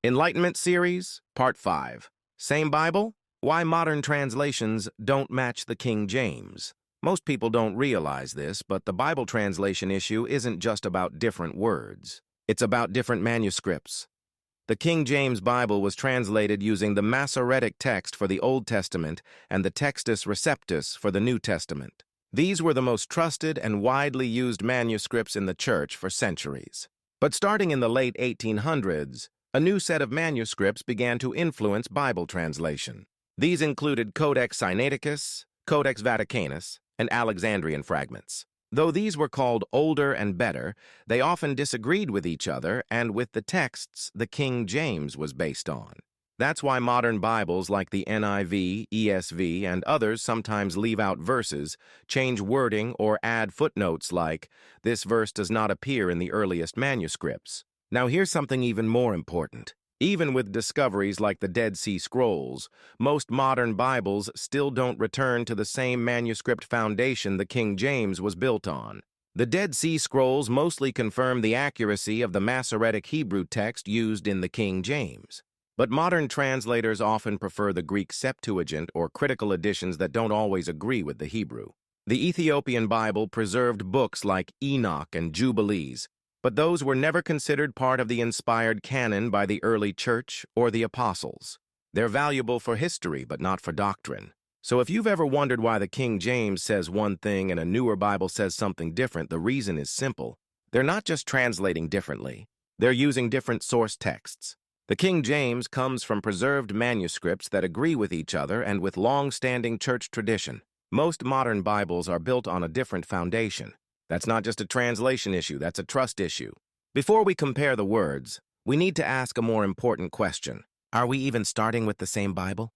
Enlightenment Series, Part 5. Same Bible? Why modern translations don't match the King James. Most people don't realize this, but the Bible translation issue isn't just about different words. It's about different manuscripts. The King James Bible was translated using the Masoretic text for the Old Testament and the Textus Receptus for the New Testament. These were the most trusted and widely used manuscripts in the Church for centuries. But starting in the late 1800s, a new set of manuscripts began to influence Bible translation. These included Codex Sinaiticus, Codex Vaticanus, and Alexandrian fragments. Though these were called older and better, they often disagreed with each other and with the texts the King James was based on. That's why modern Bibles like the NIV, ESV, and others sometimes leave out verses, change wording, or add footnotes like, "This verse does not appear in the earliest manuscripts." Now here's something even more important. Even with discoveries like the Dead Sea Scrolls, most modern Bibles still don't return to the same manuscript foundation the King James was built on. The Dead Sea Scrolls mostly confirm the accuracy of the Masoretic Hebrew text used in the King James. But modern translators often prefer the Greek Septuagint or critical editions that don't always agree with the Hebrew. The Ethiopian Bible preserved books like Enoch and Jubilees, but those were never considered part of the inspired canon by the early church or the apostles. They're valuable for history, but not for doctrine. So if you've ever wondered why the King James says one thing and a newer Bible says something different, the reason is simple. They're not just translating differently. They're using different source texts. The King James comes from preserved manuscripts that agree with each other and with long-standing church tradition. Most modern Bibles are built on a different foundation. That's not just a translation issue, that's a trust issue. Before we compare the words, we need to ask a more important question. Are we even starting with the same Bible?